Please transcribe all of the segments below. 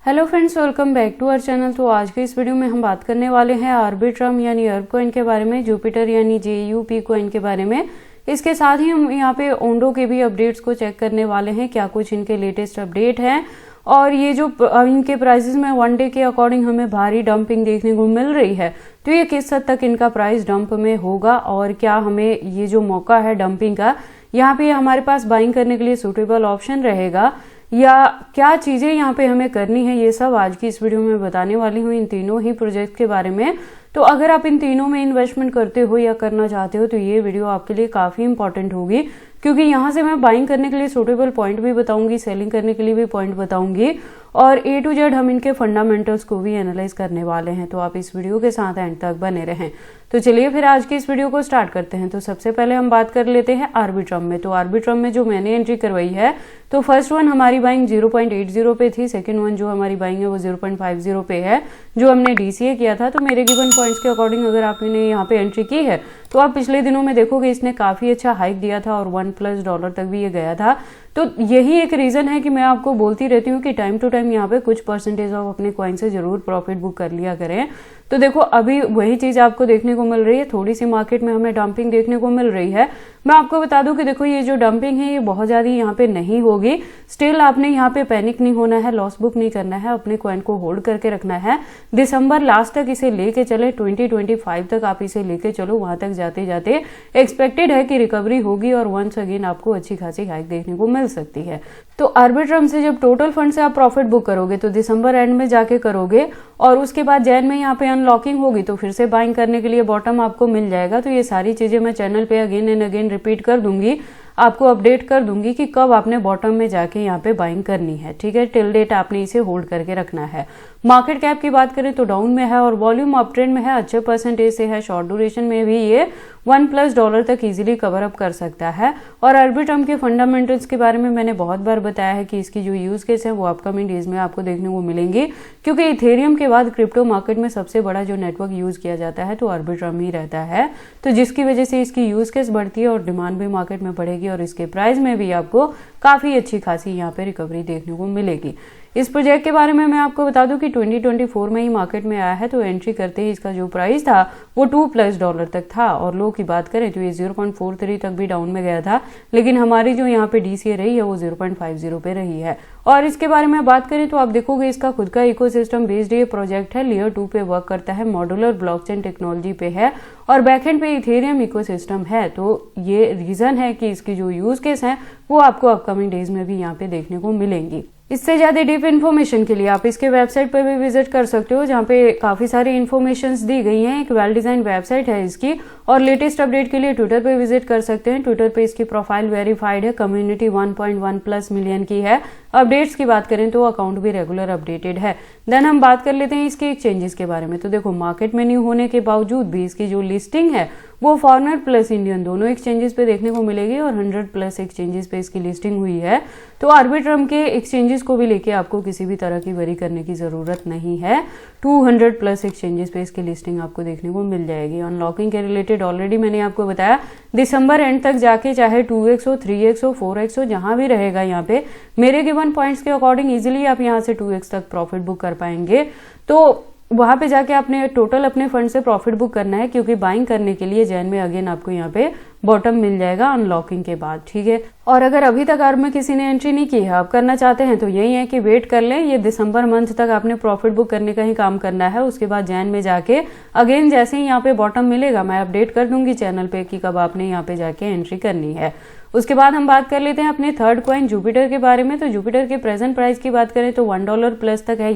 Hello friends, welcome back to our channel. तो आज के इस वीडियो में हम बात करने वाले हैं आर्बिट्रम यानी अर्ब कॉइन के बारे में, जुपिटर यानी JUP कॉइन के बारे में। इसके साथ ही हम यहाँ पे ओंडो के भी अपडेट्स को चेक करने वाले हैं, क्या कुछ इनके लेटेस्ट अपडेट हैं। और ये जो इनके प्राइसेस में वन डे के अकॉर्डिंग हमें भारी डंपिंग देखने को मिल रही है, तो ये किस हद तक इनका प्राइस डंप में होगा और क्या हमें ये जो मौका है डंपिंग का, यहाँ पे हमारे पास बाइंग करने के लिए सूटेबल ऑप्शन रहेगा या क्या चीजें यहाँ पे हमें करनी है, ये सब आज की इस वीडियो में बताने वाली हूँ इन तीनों ही प्रोजेक्ट के बारे में। तो अगर आप इन तीनों में इन्वेस्टमेंट करते हो या करना चाहते हो तो ये वीडियो आपके लिए काफी इंपॉर्टेंट होगी, क्योंकि यहाँ से मैं बाइंग करने के लिए सूटेबल पॉइंट भी बताऊंगी, सेलिंग करने के लिए भी पॉइंट बताऊंगी और A to Z हम इनके फंडामेंटल्स को भी एनालाइज करने वाले हैं। तो आप इस वीडियो के साथ एंड तक बने रहें। तो चलिए फिर आज की इस वीडियो को स्टार्ट करते हैं। तो सबसे पहले हम बात कर लेते हैं आर्बिट्रम में। तो आर्बिट्रम में जो मैंने एंट्री करवाई है, तो फर्स्ट वन हमारी बाइंग 0.80 पे थी, सेकंड वन जो हमारी बाइंग है वो 0.50 पे है, जो हमने DCA किया था। तो मेरे गिवन पॉइंट्स के अकॉर्डिंग अगर आपने यहाँ पे एंट्री की है तो आप पिछले दिनों में देखोगे इसने काफी अच्छा हाइक दिया था और $1+ तक भी ये गया था। तो यही एक रीजन है कि मैं आपको बोलती रहती हूँ कि टाइम टू टाइम यहाँ पे कुछ परसेंटेज ऑफ अपने कॉइन से जरूर प्रॉफिट बुक कर लिया करें। तो देखो अभी वही चीज आपको देखने को मिल रही है, थोड़ी सी मार्केट में हमें डंपिंग देखने को मिल रही है। मैं आपको बता दूं कि देखो ये जो डंपिंग है ये बहुत ज्यादा यहाँ पे नहीं होगी। स्टिल आपने यहाँ पे पैनिक नहीं होना है, लॉस बुक नहीं करना है, अपने कॉइन को होल्ड करके रखना है। दिसंबर लास्ट तक इसे लेके चले, 2025 तक आप इसे लेके चलो। वहां तक जाते जाते एक्सपेक्टेड है कि रिकवरी होगी और वंस अगेन आपको अच्छी खासी हाइक देखने को मिल सकती है। तो आर्बिट्रम से जब टोटल फंड से आप प्रॉफिट बुक करोगे तो दिसंबर एंड में जाके करोगे और उसके बाद जैन में यहाँ पे अनलॉकिंग होगी तो फिर से बाइंग करने के लिए बॉटम आपको मिल जाएगा। तो ये सारी चीजें मैं चैनल पे अगेन एंड अगेन रिपीट कर दूंगी, आपको अपडेट कर दूंगी कि कब आपने बॉटम में जाके यहाँ पे बाइंग करनी है। ठीक है, टिल डेट आपने इसे होल्ड करके रखना है। मार्केट कैप की बात करें तो डाउन में है और वॉल्यूम अप ट्रेंड में है, अच्छे परसेंटेज से है। शॉर्ट ड्यूरेशन में भी ये $1+ तक इजीली कवर अप कर सकता है। और आर्बिट्रम के फंडामेंटल्स के बारे में मैंने बहुत बार बताया है कि इसकी जो यूज केस है वो अपकमिंग डेज में आपको देखने को मिलेंगी, क्योंकि इथेरियम के बाद क्रिप्टो मार्केट में सबसे बड़ा जो नेटवर्क यूज किया जाता है तो आर्बिट्रम ही रहता है। तो जिसकी वजह से इसकी यूज केस बढ़ती है और डिमांड भी मार्केट में बढ़ेगी और इसके प्राइस में भी आपको काफी अच्छी खासी यहाँ पे रिकवरी देखने को मिलेगी। इस प्रोजेक्ट के बारे में मैं आपको बता दूं कि 2024 में ही मार्केट में आया है। तो एंट्री करते ही इसका जो प्राइस था वो $2+ तक था और लो की बात करें तो ये 0.43 तक भी डाउन में गया था, लेकिन हमारी जो यहाँ पे DCA रही है वो 0.50 पे रही है। और इसके बारे में बात करें तो आप देखोगे इसका खुद का इकोसिस्टम बेस्ड ये प्रोजेक्ट है, लेयर 2 पे वर्क करता है, मॉड्यूलर ब्लॉकचेन टेक्नोलॉजी पे है और बैकएंड पे इथेरियम इकोसिस्टम है। तो ये रीजन है कि इसकी जो यूज केस है वो आपको अपकमिंग डेज में भी यहाँ पे देखने को मिलेंगी। इससे ज्यादा डीप इन्फॉर्मेशन के लिए आप इसके वेबसाइट पर भी विजिट कर सकते हो, जहाँ पे काफी सारी इन्फॉर्मेशंस दी गई हैं। एक वेल डिजाइन वेबसाइट है इसकी। और लेटेस्ट अपडेट के लिए ट्विटर पे विजिट कर सकते हैं। ट्विटर पे इसकी प्रोफाइल वेरीफाइड है, कम्युनिटी 1.1+ मिलियन की है। अपडेट्स की बात करें तो अकाउंट भी रेगुलर अपडेटेड है। देन हम बात कर लेते हैं इसके एक्सचेंजेस के बारे में। तो देखो मार्केट में न्यू होने के बावजूद भी इसकी जो लिस्टिंग है वो फॉरेनर प्लस इंडियन दोनों एक्सचेंजेस पे देखने को मिलेगी और 100+ एक्सचेंजेस पे इसकी लिस्टिंग हुई है। तो आर्बिट्रम के एक्सचेंजेस को भी लेके आपको किसी भी तरह की वरी करने की जरूरत नहीं है। 200+ एक्सचेंजेस पे इसकी लिस्टिंग आपको देखने को मिल जाएगी। अनलॉकिंग के रिलेटेड ऑलरेडी मैंने आपको बताया, दिसंबर एंड तक जाके चाहे 2x हो, 3x हो, 4x हो, जहां भी रहेगा यहाँ पे मेरे गिवन पॉइंट्स के अकॉर्डिंग इजिली आप यहाँ से 2x तक प्रॉफिट बुक कर पाएंगे। तो वहां पे जाके आपने टोटल अपने फंड से प्रॉफिट बुक करना है, क्योंकि बाइंग करने के लिए जैन में अगेन आपको यहाँ पे बॉटम मिल जाएगा अनलॉकिंग के बाद। ठीक है, और अगर अभी तक आर्ब में किसी ने एंट्री नहीं की है, आप करना चाहते हैं तो यही है कि वेट कर लें। ये दिसंबर मंथ तक आपने प्रॉफिट बुक करने का ही काम करना है। उसके बाद जैन में जाके अगेन जैसे ही यहाँ पे बॉटम मिलेगा मैं अपडेट कर दूंगी चैनल पे कि कब आपने यहाँ पे जाके एंट्री करनी है। उसके बाद हम बात कर लेते हैं अपने थर्ड कॉइन जुपिटर के बारे में। तो जुपिटर के प्रेजेंट प्राइस की बात करें तो $1+ तक है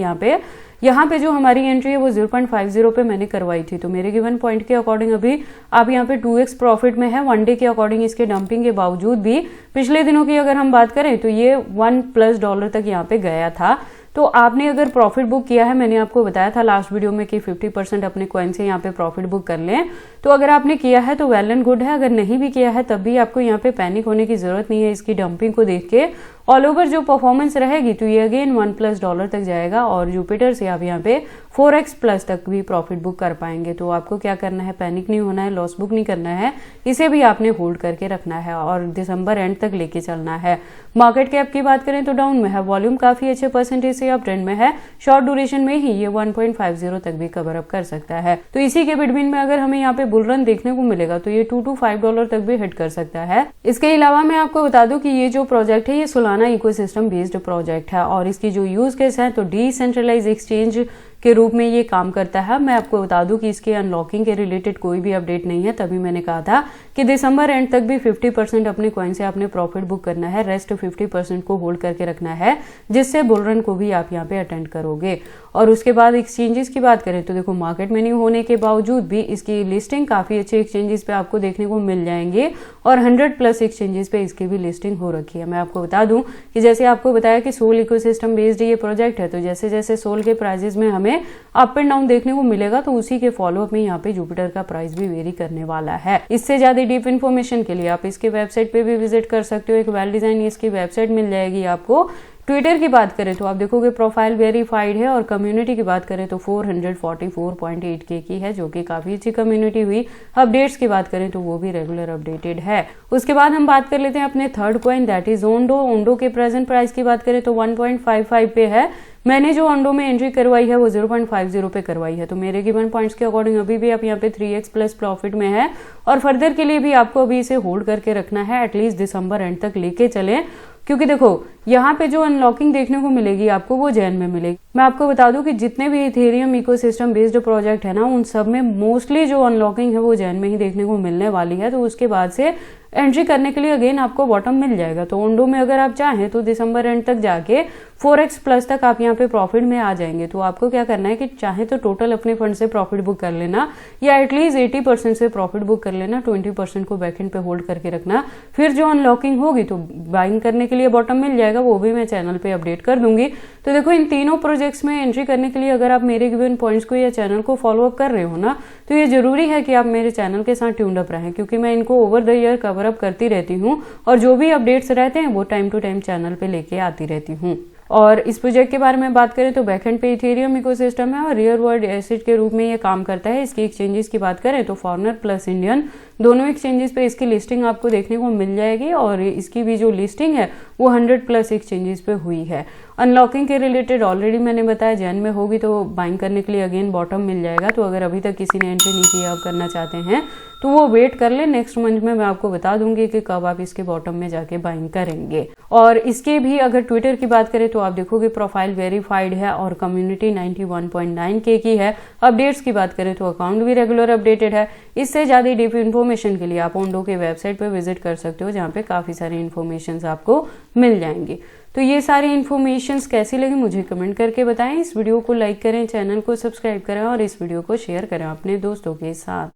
यहाँ पे जो हमारी एंट्री है वो 0.50 पे मैंने करवाई थी। तो मेरे गिवन पॉइंट के अकॉर्डिंग अभी आप यहाँ पे 2x प्रॉफिट में है। वन डे के अकॉर्डिंग इसके डंपिंग के बावजूद भी पिछले दिनों की अगर हम बात करें तो ये $1+ तक यहाँ पे गया था। तो आपने अगर प्रॉफिट बुक किया है, मैंने आपको बताया था लास्ट वीडियो में कि 50% अपने कॉइन से यहाँ पे प्रॉफिट बुक कर लें। तो अगर आपने किया है तो वेल एंड गुड है, अगर नहीं भी किया है तब भी आपको यहाँ पे पैनिक होने की जरूरत नहीं है इसकी डंपिंग को देख के। ऑल ओवर जो परफॉर्मेंस रहेगी तो ये अगेन $1+ तक जाएगा और जुपिटर से आप यहाँ पे 4x+ तक भी प्रॉफिट बुक कर पाएंगे। तो आपको क्या करना है, पैनिक नहीं होना है, लॉस बुक नहीं करना है, इसे भी आपने होल्ड करके रखना है और दिसंबर एंड तक लेके चलना है। मार्केट कैप की बात करें तो डाउन में है, वॉल्यूम काफी अच्छे परसेंटेज से अप ट्रेंड में है, शॉर्ट ड्यूरेशन में ही ये 1.50 तक भी कवर अप कर सकता है। तो इसी के बिटवीन में अगर हमें यहाँ पे बुल रन देखने को मिलेगा तो ये $2 to $5 तक भी हिट कर सकता है। इसके अलावा मैं आपको बता दूं कि ये जो प्रोजेक्ट है ये सोलाना इकोसिस्टम बेस्ड प्रोजेक्ट है और इसकी जो यूज केस है तो डिसेंट्रलाइज एक्सचेंज के रूप में ये काम करता है। मैं आपको बता दूं कि इसके अनलॉकिंग के रिलेटेड कोई भी अपडेट नहीं है, तभी मैंने कहा था कि दिसंबर एंड तक भी 50% अपने कॉइन से आपने प्रॉफिट बुक करना है, रेस्ट 50% को होल्ड करके रखना है, जिससे बुल रन को भी आप यहाँ पे अटेंड करोगे। और उसके बाद एक्सचेंजेस की बात करें तो देखो मार्केट में नहीं होने के बावजूद भी इसकी लिस्टिंग काफी अच्छे एक्सचेंजेस पे आपको देखने को मिल जाएंगे और 100+ एक्सचेंजेस पे इसकी भी लिस्टिंग हो रखी है। मैं आपको बता दूं कि जैसे आपको बताया कि सोल इकोसिस्टम बेस्ड ये प्रोजेक्ट है, तो जैसे जैसे सोल के प्राइजेस में हमें अप एंड डाउन देखने को मिलेगा तो उसी के फॉलोअप में यहाँ पे जुपिटर का प्राइस भी वेरी करने वाला है। इससे ज्यादा डीप इन्फॉर्मेशन के लिए आप इसके वेबसाइट पे भी विजिट कर सकते हो, एक वेल डिजाइन इसकी वेबसाइट मिल जाएगी आपको। ट्विटर की बात करें तो आप देखोगे प्रोफाइल वेरीफाइड है और कम्युनिटी की बात करें तो 444.8K की है, जो कि काफी अच्छी कम्युनिटी हुई। अपडेट्स की बात करें तो वो भी रेगुलर अपडेटेड है। उसके बाद हम बात कर लेते हैं अपने third coin that is Ondo. Ondo के प्रेजेंट प्राइस की बात करें तो 1.55 पे है। मैंने जो ओंडो में एंट्री करवाई है वो 0.50 पे करवाई है, तो मेरे गिवन पॉइंट्स के अकॉर्डिंग अभी भी आप यहाँ पे 3x+ प्रॉफिट में है और फर्दर के लिए भी आपको अभी इसे होल्ड करके रखना है, एटलीस्ट दिसंबर एंड तक लेके चलें, क्योंकि देखो यहाँ पे जो अनलॉकिंग देखने को मिलेगी आपको वो जैन में मिलेगी। मैं आपको बता दूं कि जितने भी इथेरियम इकोसिस्टम बेस्ड प्रोजेक्ट है ना, उन सब में मोस्टली जो अनलॉकिंग है वो जैन में ही देखने को मिलने वाली है। तो उसके बाद से एंट्री करने के लिए अगेन आपको बॉटम मिल जाएगा। तो ओंडो में अगर आप चाहें तो दिसंबर एंड तक जाके 4x+ तक आप यहाँ पे प्रॉफिट में आ जाएंगे। तो आपको क्या करना है कि चाहे तो टोटल अपने फंड से प्रॉफिट बुक कर लेना या एटलीस्ट 80% से प्रॉफिट बुक कर लेना, 20% को बैकएंड पे होल्ड करके रखना। फिर जो अनलॉकिंग होगी तो बाइंग करने के लिए बॉटम मिल जाएगा, वो भी मैं चैनल पे अपडेट कर दूंगी। तो देखो इन तीनों प्रोजेक्ट्स में एंट्री करने के लिए अगर आप मेरे गिवन पॉइंट्स को या चैनल को फॉलोअप कर रहे हो ना, तो ये जरूरी है कि आप मेरे चैनल के साथ ट्यून्ड अप रहें, क्योंकि मैं इनको over the year cover up करती रहती हूँ और जो भी अपडेट्स रहते हैं वो टाइम टू टाइम चैनल पे लेके आती रहती हूँ। और इस प्रोजेक्ट के बारे में बात करें तो बैकएंड पे इथेरियम इकोसिस्टम है और रियल वर्ल्ड एसेट के रूप में ये काम करता है। इसकी एक्सचेंजेस की बात करें तो फॉरेनर प्लस इंडियन दोनों एक्सचेंजेस पे इसकी लिस्टिंग आपको देखने को मिल जाएगी और इसकी भी जो लिस्टिंग है वो 100+ एक्सचेंजेस पे हुई है। अनलॉकिंग के रिलेटेड ऑलरेडी मैंने बताया, जैन में होगी तो बाइंग करने के लिए अगेन बॉटम मिल जाएगा। तो अगर अभी तक किसी ने एंट्री नहीं किया, आप करना चाहते हैं तो वो वेट कर ले, नेक्स्ट मंथ में मैं आपको बता दूंगी कि कब आप इसके बॉटम में जाके बाइंग करेंगे। और इसके भी अगर ट्विटर की बात करें तो आप देखोगे प्रोफाइल वेरीफाइड है और कम्युनिटी 91.9K की है। अपडेट्स की बात करें तो अकाउंट भी रेगुलर अपडेटेड है। इससे ज्यादा डीप इन्फॉर्मेशन के लिए आप ओंडो के वेबसाइट पर विजिट कर सकते हो, जहाँ पे काफी सारी इन्फॉर्मेशन आपको मिल जाएंगी। तो ये सारी इन्फॉर्मेशंस कैसी लगी मुझे कमेंट करके बताएं। इस वीडियो को लाइक करें, चैनल को सब्सक्राइब करें और इस वीडियो को शेयर करें अपने दोस्तों के साथ।